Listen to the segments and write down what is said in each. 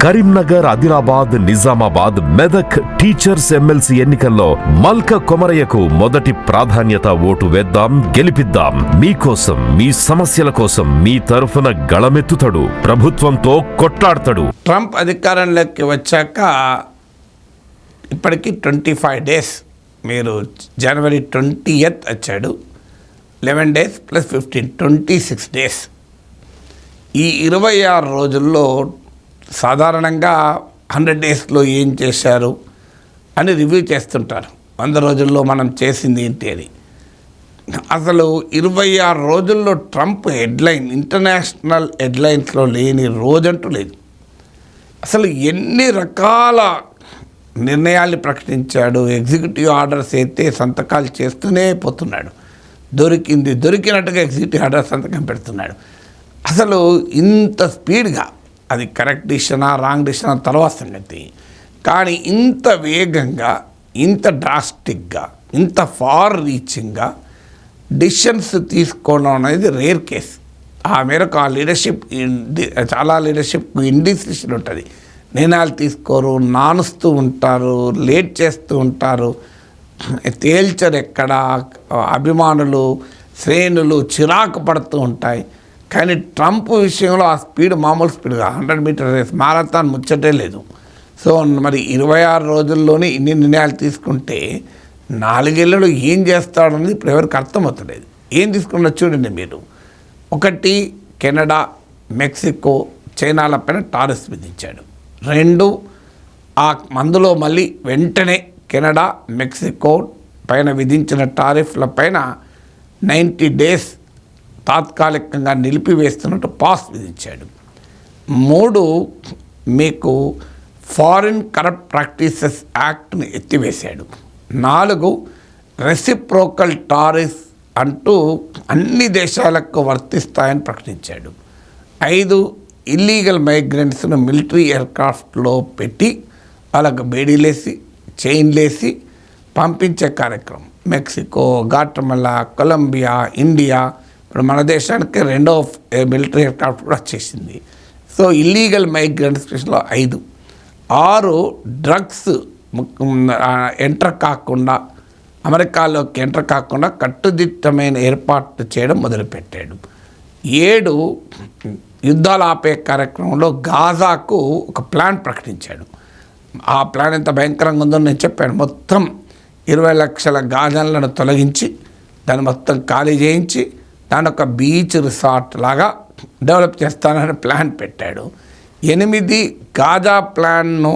Karimnagar, Adilabad, Nizamabad, Medak teachers MLC ఎన్నికల్లో మల్క కొమరయ్యకు మొదటి ప్రాధాన్యత. ఓటు వేద్దాం, గెలిపిద్దాం. మీకోసం, మీ సమస్యల కోసం మీ తరఫున గళమెత్తుతాడు, ప్రభుత్వంతో కొట్లాడతాడు. ట్రంప్ అధికారంలోకి వచ్చాక ఇప్పటికీ 25 డేస్. మీరు జనవరి 20th వచ్చాడు. 11 days + 15, 26 డేస్. ఈ 26 రోజుల్లో సాధారణంగా 100 డేస్లో ఏం చేశారు అని రివ్యూ చేస్తుంటారు. 100 రోజుల్లో మనం చేసింది ఏంటి అని. అసలు 26 రోజుల్లో ట్రంప్ హెడ్లైన్, ఇంటర్నేషనల్ హెడ్లైన్స్లో లేని రోజంటూ లేదు. అసలు ఎన్ని రకాల నిర్ణయాలు ప్రకటించాడు. ఎగ్జిక్యూటివ్ ఆర్డర్స్ అయితే సంతకాలు చేస్తూనే పోతున్నాడు. దొరికినట్టుగా ఎగ్జిక్యూటివ్ ఆర్డర్ సంతకం పెడుతున్నాడు. అసలు ఇంత స్పీడ్గా, అది కరెక్ట్ డిసిషనా రాంగ్ డిసిషనా తర్వాత సంగతి, కానీ ఇంత వేగంగా, ఇంత డ్రాస్టిక్గా, ఇంత ఫార్ రీచింగ్గా డిసిషన్స్ తీసుకోవడం అనేది రేర్ కేస్. ఆ మేరకు ఆ లీడర్షిప్, చాలా లీడర్షిప్ ఇండిసిషన్ ఉంటుంది. నిర్ణయాలు తీసుకోరు, నానుస్తూ ఉంటారు, లేట్ చేస్తూ ఉంటారు, తేల్చరు. ఎక్కడ అభిమానులు, శ్రేణులు చిరాకు పడుతూ ఉంటాయి. కానీ ట్రంప్ విషయంలో ఆ స్పీడ్ మామూలు స్పీడ్గా 100 మీటర్ రేస్, మారథాన్ ముచ్చటే లేదు. సో మరి 26 రోజుల్లోనే ఇన్ని నిర్ణయాలు తీసుకుంటే 4 ఏళ్ళలో ఏం చేస్తాడన్నది ఇప్పుడు ఎవరికి అర్థమవుతలేదు. ఏం తీసుకున్నా చూడండి మీరు. 1, కెనడా, మెక్సికో, చైనాల పైన టారిఫ్స్ విధించాడు. 2, ఆ మందులో మళ్ళీ వెంటనే కెనడా, మెక్సికో పైన విధించిన టారిఫ్ల పైన 90 డేస్ తాత్కాలికంగా నిలిపివేస్తున్నట్టు పాస్ విధించాడు. 3, మీకు ఫారిన్ కరప్ట్ ప్రాక్టీసెస్ యాక్ట్ని ఎత్తివేశాడు. 4, రెసిప్రోకల్ టారిఫ్ అంటూ అన్ని దేశాలకు వర్తిస్తాయని ప్రకటించాడు. 5, ఇల్లీగల్ మైగ్రెంట్స్ను మిలిటరీ ఎయిర్క్రాఫ్ట్లో పెట్టి వాళ్ళకు బేడీలేసి, చైన్లేసి పంపించే కార్యక్రమం. మెక్సికో, గాటమలా, కొలంబియా, ఇండియా, ఇప్పుడు మన దేశానికి 2వ మిలిటరీ ఎయిర్క్రాఫ్ట్ కూడా వచ్చేసింది. సో ఇల్లీగల్ మైగ్రెంట్స్ విషయంలో 5. 6, డ్రగ్స్ ఎంటర్ కాకుండా, అమెరికాలోకి ఎంటర్ కాకుండా కట్టుదిట్టమైన ఏర్పాట్లు చేయడం మొదలుపెట్టాడు. 7, యుద్ధాలు ఆపే కార్యక్రమంలో గాజాకు ఒక ప్లాన్ ప్రకటించాడు. ఆ ప్లాన్ ఎంత భయంకరంగా ఉందో నేను చెప్పాను. మొత్తం 20 లక్షల గాజాలను తొలగించి, దాన్ని మొత్తం ఖాళీ చేయించి, దాని ఒక బీచ్ రిసార్ట్ లాగా డెవలప్ చేస్తానని ప్లాన్ పెట్టాడు. 8, గాజా ప్లాన్ను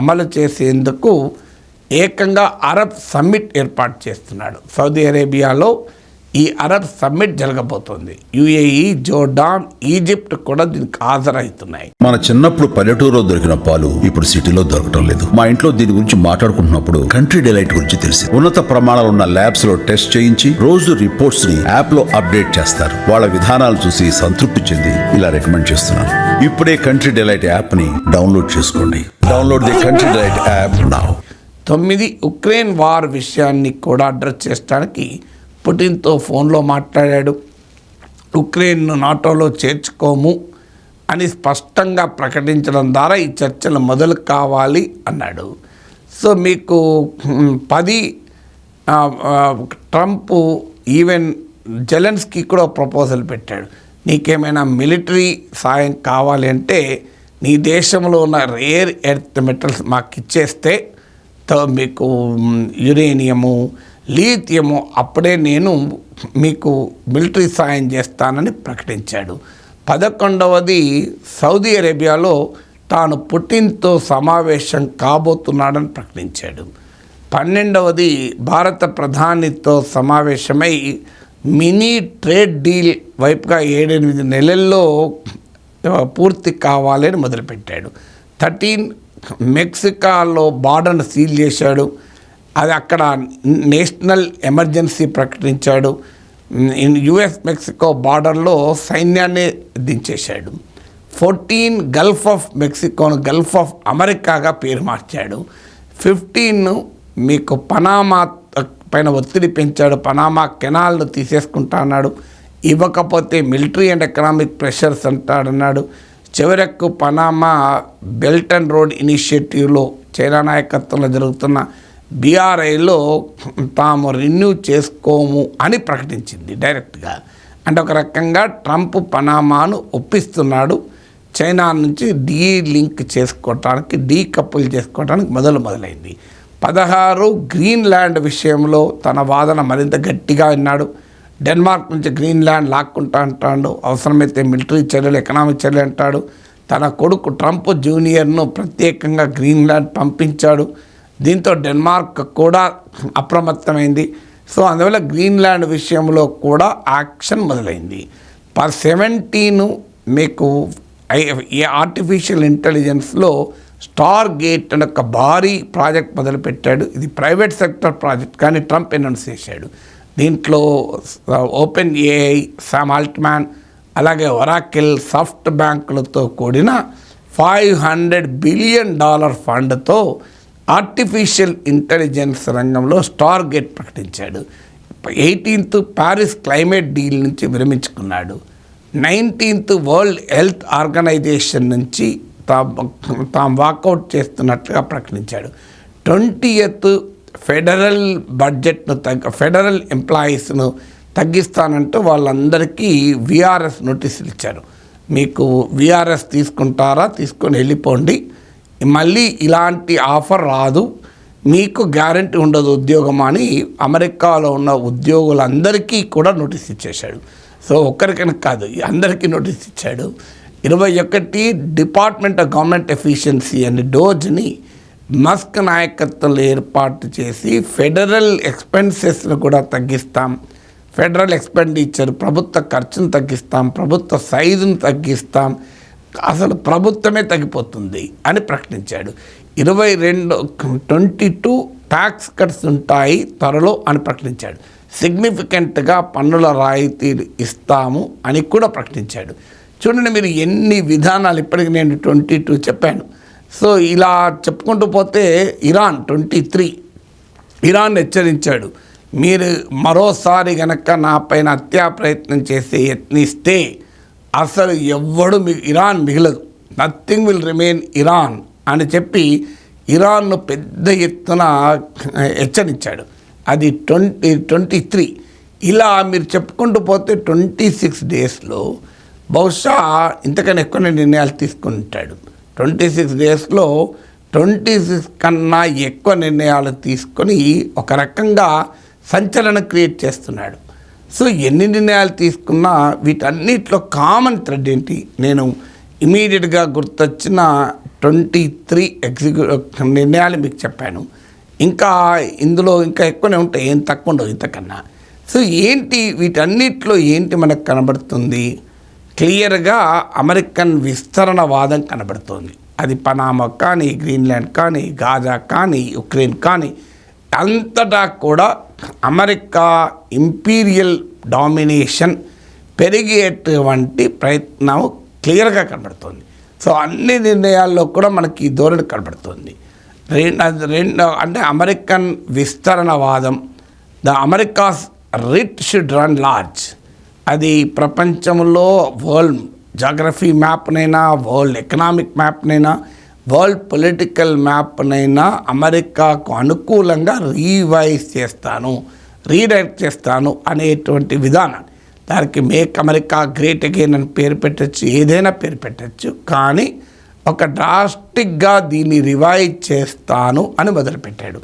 అమలు చేసేందుకు ఏకంగా అరబ్ సమ్మిట్ ఏర్పాటు చేస్తున్నాడు. సౌదీ అరేబియాలో ఈ అరబ్ సమ్మిట్ జరగబోతోంది. యుఏఈ, జోర్డాన్, ఈజిప్ట్ కూడా దీనికి హాజరవుతున్నాయి. మన చిన్నప్పుడు పల్లెటూరులో దొరికిన పాలు ఇప్పుడు సిటీలో దొరకటం లేదు. మా ఇంట్లో దీని గురించి మాట్లాడుకుంటున్నప్పుడు కంట్రీ డిలైట్ గురించి తెలిసి, ఉన్నత ప్రమాణాలు ఉన్న ల్యాబ్స్ లో టెస్ట్ చేయించి రోజు రిపోర్ట్స్ ని యాప్ లో అప్డేట్ చేస్తారు. వాళ్ళ విధానాలు చూసి సంతృప్తి చెంది ఇలా రికమెండ్ చేస్తున్నాను. ఇప్పుడే కంట్రీ డిలైట్ యాప్ ని డౌన్లోడ్ చేసుకోండి. Download the country delight app now. 9, Ukraine war విషయాన్ని కూడా అడ్రస్ చేయడానికి పుటిన్తో ఫోన్లో మాట్లాడాడు. ఉక్రెయిన్ను నాటోలో చేర్చుకోము అని స్పష్టంగా ప్రకటించడం ద్వారా ఈ చర్చలు మొదలు కావాలి అన్నాడు. సో మీకు 10, ట్రంప్ ఈవెన్ జెలెన్స్కీ కూడా ప్రపోజల్ పెట్టాడు. నీకేమైనా మిలిటరీ సాయం కావాలి అంటే నీ దేశంలో ఉన్న రేర్ ఎర్త్ మెటల్స్ మాకు ఇచ్చేస్తే మీకు యురేనియము, లీథియము, అప్పుడే నేను మీకు మిలిటరీ సాయం చేస్తానని ప్రకటించాడు. 11వది, సౌదీ అరేబియాలో తాను పుటిన్తో సమావేశం కాబోతున్నాడని ప్రకటించాడు. 12వది, భారత ప్రధానితో సమావేశమై మినీ ట్రేడ్ డీల్ వైపుగా 7-8 నెలల్లో పూర్తి కావాలని మొదలుపెట్టాడు. 13, మెక్సికోలో బార్డర్ను సీల్ చేశాడు. అది అక్కడ నేషనల్ ఎమర్జెన్సీ ప్రకటించాడు. యుఎస్ మెక్సికో బార్డర్లో సైన్యాన్ని దించేశాడు. 14, గల్ఫ్ ఆఫ్ మెక్సికోను గల్ఫ్ ఆఫ్ అమెరికాగా పేరు మార్చాడు. 15, మీకు పనామా పైన ఒత్తిడి పెంచాడు. పనామా కెనాల్ను తీసేసుకుంటా అన్నాడు. ఇవ్వకపోతే మిలిటరీ అండ్ ఎకనామిక్ ప్రెషర్స్ అంటాడన్నాడు. చివరకు పనామా బెల్ట్ అండ్ రోడ్ ఇనిషియేటివ్లో చైనా నాయకత్వంలో జరుగుతున్న BRIలో తాము రెన్యూ చేసుకోము అని ప్రకటించింది డైరెక్ట్గా. అంటే ఒక రకంగా ట్రంప్ పనామాను ఒప్పిస్తున్నాడు చైనా నుంచి లింక్ చేసుకోవటానికి, డీకపుల్ చేసుకోవటానికి మొదలైంది. 16 గ్రీన్లాండ్ విషయంలో తన వాదన మరింత గట్టిగా విన్నాడు. డెన్మార్క్ నుంచి గ్రీన్లాండ్ లాక్కుంటా అంటాడు, అవసరమైతే మిలిటరీ చర్యలు, ఎకనామిక్ చర్యలు అంటాడు. తన కొడుకు ట్రంప్ జూనియర్ను ప్రత్యేకంగా గ్రీన్లాండ్ పంపించాడు. దీంతో డెన్మార్క్ కూడా అప్రమత్తమైంది. సో అందువల్ల గ్రీన్లాండ్ విషయంలో కూడా యాక్షన్ మొదలైంది. 17 మీకు ఆర్టిఫిషియల్ ఇంటెలిజెన్స్లో స్టార్ గేట్ అనే ఒక భారీ ప్రాజెక్ట్ మొదలుపెట్టాడు. ఇది ప్రైవేట్ సెక్టర్ ప్రాజెక్ట్ కానీ ట్రంప్ అనౌన్స్ చేశాడు. దీంట్లో ఓపెన్ ఏఐ, సామ్ ఆల్ట్మాన్, అలాగే ఒరాకిల్, సాఫ్ట్ బ్యాంకులతో కూడిన $500 బిలియన్ ఫండ్తో ఆర్టిఫిషియల్ ఇంటెలిజెన్స్ రంగంలో స్టార్ గేట్ ప్రకటించాడు. 18th ప్యారిస్ క్లైమేట్ డీల్ నుంచి విరమించుకున్నాడు. 19th వరల్డ్ హెల్త్ ఆర్గనైజేషన్ నుంచి తాము వాకౌట్ చేస్తున్నట్లుగా ప్రకటించాడు. 20th ఫెడరల్ బడ్జెట్ను ఫెడరల్ ఎంప్లాయీస్ను తగ్గిస్తానంటూ వాళ్ళందరికీ VRS నోటీసులు ఇచ్చారు. మీకు VRS తీసుకుంటారా, తీసుకొని వెళ్ళిపోండి, మళ్ళీ ఇలాంటి ఆఫర్ రాదు, మీకు గ్యారంటీ ఉండదు ఉద్యోగం అని అమెరికాలో ఉన్న ఉద్యోగులందరికీ కూడా నోటీస్ ఇచ్చేశాడు. సో ఒక్కరికైనా కాదు, అందరికీ నోటీస్ ఇచ్చాడు. 21 డిపార్ట్మెంట్ ఆఫ్ గవర్నమెంట్ ఎఫిషియన్సీ అని డోజ్ని మస్క్ నాయకత్వంలో ఏర్పాటు చేసి ఫెడరల్ ఎక్స్పెన్సెస్ను కూడా తగ్గిస్తాం, ఫెడరల్ ఎక్స్పెండిచర్ ప్రభుత్వ ఖర్చును తగ్గిస్తాం, ప్రభుత్వ సైజును తగ్గిస్తాం, అసలు ప్రభుత్వమే తగ్గిపోతుంది అని ప్రకటించాడు. 22 ట్యాక్స్ కట్స్ ఉంటాయి త్వరలో అని ప్రకటించాడు. సిగ్నిఫికెంట్గా పన్నుల రాయితీలు ఇస్తాము అని కూడా ప్రకటించాడు. చూడండి మీరు ఎన్ని విధానాలు, ఇప్పటికి నేను 22 చెప్పాను. సో ఇలా చెప్పుకుంటూ పోతే ఇరాన్ 23 ఇరాన్ హెచ్చరించాడు, మీరు మరోసారి గనక నా పైన హత్యా ప్రయత్నం చేసి యత్నిస్తే అసలు ఎవ్వడు ఇరాన్ మిగలదు, నథింగ్ విల్ రిమైన్ ఇరాన్ అని చెప్పి ఇరాన్ను పెద్ద ఎత్తున హెచ్చరించాడు. అది 23. ఇలా మీరు చెప్పుకుంటూ పోతే 26 డేస్లో బహుశా ఇంతకన్నా ఎక్కువ నిర్ణయాలు తీసుకుని ఉంటాడు. 26 డేస్లో 26 కన్నా ఎక్కువ నిర్ణయాలు తీసుకొని ఒక రకంగా సంచలనం క్రియేట్ చేస్తున్నాడు. సో ఎన్ని నిర్ణయాలు తీసుకున్నా వీటన్నిటిలో కామన్ థ్రెడ్ ఏంటి, నేను ఇమీడియట్గా గుర్తొచ్చిన 23 నిర్ణయాలు మీకు చెప్పాను. ఇంకా ఇందులో ఇంకా ఎక్కువనే ఉంటాయి, ఏం తక్కువ ఉండవు ఇంతకన్నా. సో ఏంటి వీటన్నిటిలో ఏంటి మనకు కనబడుతుంది, క్లియర్గా అమెరికన్ విస్తరణవాదం కనబడుతుంది. అది పనామా కానీ, గ్రీన్లాండ్ కానీ, గాజా కానీ, యుక్రెయిన్ కానీ అంతటా కూడా అమెరికా ఇంపీరియల్ డామినేషన్ పెరిగేటువంటి ప్రయత్నం క్లియర్గా కనబడుతుంది. సో అన్ని నిర్ణయాల్లో కూడా మనకి ఈ ధోరణి కనబడుతుంది. రెండు అంటే అమెరికన్ విస్తరణవాదం, the Americas writ should run large. అది ప్రపంచంలో వరల్డ్ జాగ్రఫీ మ్యాప్నైనా, వరల్డ్ ఎకనామిక్ మ్యాప్నైనా, వరల్డ్ పొలిటికల్ మ్యాప్నైనా అమెరికాకు అనుకూలంగా రీవైజ్ చేస్తాను, రీడైరెక్ట్ చేస్తాను అనేటువంటి విధానం. దానికి మేక్ అమెరికా గ్రేట్ అగైన్ అని పేరు పెట్టచ్చు, ఏదైనా పేరు పెట్టచ్చు, కానీ ఒక డ్రాస్టిక్గా దీన్ని రివైజ్ చేస్తాను అని మొదలుపెట్టాడు.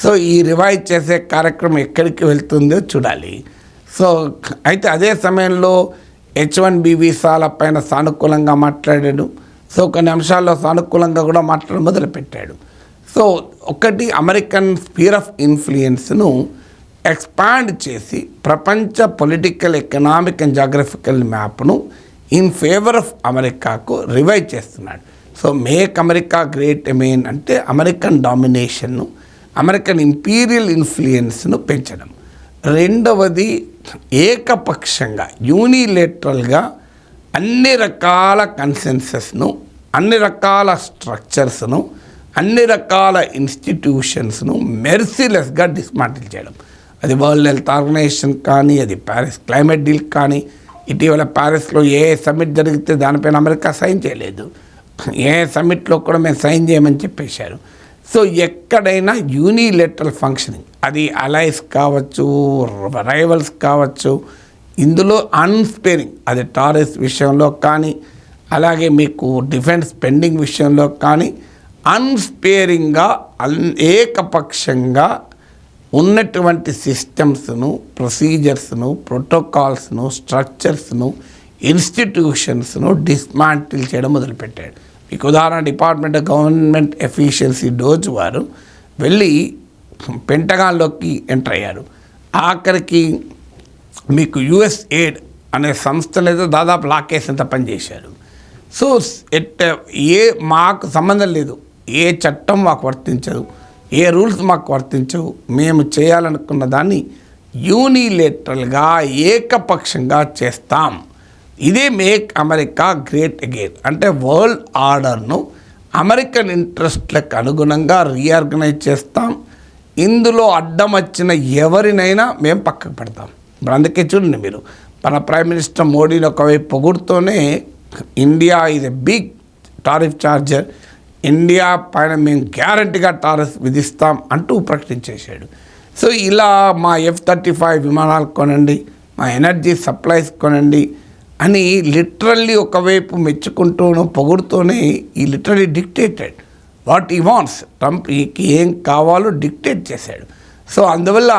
సో ఈ రివైజ్ చేసే కార్యక్రమం ఎక్కడికి వెళ్తుందో చూడాలి. సో అయితే అదే సమయంలో H1B వీసాల పైన సానుకూలంగా మాట్లాడాడు. సో కొన్ని అంశాల్లో సానుకూలంగా కూడా మాట్లాడడం మొదలుపెట్టాడు. సో ఒకటి అమెరికన్ స్పియర్ ఆఫ్ ఇన్ఫ్లుయెన్స్ను ఎక్స్పాండ్ చేసి ప్రపంచ పొలిటికల్, ఎకనామిక్ అండ్ జాగ్రఫికల్ మ్యాప్ను ఇన్ ఫేవర్ ఆఫ్ అమెరికాకు రివైజ్ చేస్తున్నాడు. So make America great again అంటే అమెరికన్ డామినేషన్ను, అమెరికన్ ఇంపీరియల్ ఇన్ఫ్లుయెన్స్ను పెంచడం. రెండవది ఏకపక్షంగా యూనిలేటరల్గా అన్ని రకాల కన్సెన్సస్ను, అన్ని రకాల స్ట్రక్చర్స్ను, అన్ని రకాల ఇన్స్టిట్యూషన్స్ను మెర్సిలెస్గా డిస్మాంటిల్ చేయడం. అది వరల్డ్ హెల్త్ ఆర్గనైజేషన్ కానీ, అది ప్యారిస్ క్లైమేట్ డీల్ కానీ, ఇటీవల ప్యారిస్లో ఏ సమ్మిట్ జరిగితే దానిపైన అమెరికా సైన్ చేయలేదు. ఏ సమ్మిట్లో కూడా మేము సైన్ చేయమని చెప్పేశారు. సో ఎక్కడైనా యూనిలేటరల్ ఫంక్షనింగ్, అది అలైస్ కావచ్చు, రైవల్స్ కావచ్చు, ఇందులో అన్స్పేరింగ్, అది టారిఫ్ విషయంలో కానీ, అలాగే మీకు డిఫెన్స్ స్పెండింగ్ విషయంలో కానీ అన్స్పేరింగ్గా ఏకపక్షంగా ఉన్నటువంటి సిస్టమ్స్ను, ప్రొసీజర్స్ను, ప్రోటోకాల్స్ను, స్ట్రక్చర్స్ను, ఇన్స్టిట్యూషన్స్ను డిస్మాంటిల్ చేయడం మొదలుపెట్టాడు. మీకు ఉదాహరణ department of government efficiency DOGE వారు వెళ్ళి పెంటగాన్లోకి ఎంటర్ అయ్యారు. ఆఖరికి మీకు యుఎస్ఏడ్ అనే సంస్థలు దాదాపు లాకేసేంత పనిచేశారు. సో మాకు సంబంధం లేదు, ఏ చట్టం మాకు వర్తించదు, ఏ రూల్స్ మాకు వర్తించవు, మేము చేయాలనుకున్న దాన్ని యూనిలేటరల్గా ఏకపక్షంగా చేస్తాం. ఇదే మేక్ అమెరికా గ్రేట్ అగైన్, అంటే వరల్డ్ ఆర్డర్ను అమెరికన్ ఇంట్రెస్ట్లకు అనుగుణంగా రీఆర్గనైజ్ చేస్తాం. ఇందులో అడ్డం వచ్చిన ఎవరినైనా మేము పక్కకు పెడతాం. ఇప్పుడు అందుకే చూడండి, మీరు మన ప్రైమ్ మినిస్టర్ మోడీని ఒకవైపు పొగుడుతూనే India is a big tariff charger, India పైన మేము గ్యారంటీగా టారిఫ్ విధిస్తాం అంటూ ప్రకటించేశాడు. సో ఇలా మా F-35 విమానాలు కొనండి, మా ఎనర్జీ సప్లైస్ కొనండి అని లిటరల్లీ ఒకవైపు మెచ్చుకుంటూనూ పొగుడుతూనే ఈ literally dictated what he wants. ట్రంప్కి ఏం కావాలో డిక్టేట్ చేశాడు. సో అందువల్ల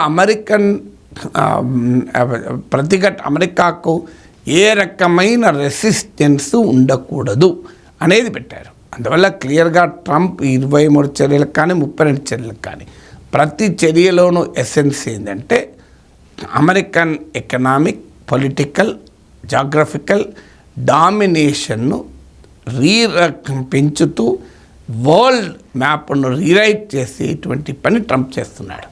అమెరికాకు ఏ రకమైన రెసిస్టెన్స్ ఉండకూడదు అనేది పెట్టారు. అందువల్ల క్లియర్గా ట్రంప్ 23 చర్యలకు కానీ 32 చర్యలకు కానీ ప్రతి చర్యలోనూ ఎసెన్స్ ఏంటంటే అమెరికన్ ఎకనామిక్, పొలిటికల్, జాగ్రఫికల్ డామినేషన్ను పెంచుతూ వరల్డ్ మ్యాప్ను రీరైట్ చేసేటువంటి పని ట్రంప్ చేస్తున్నాడు.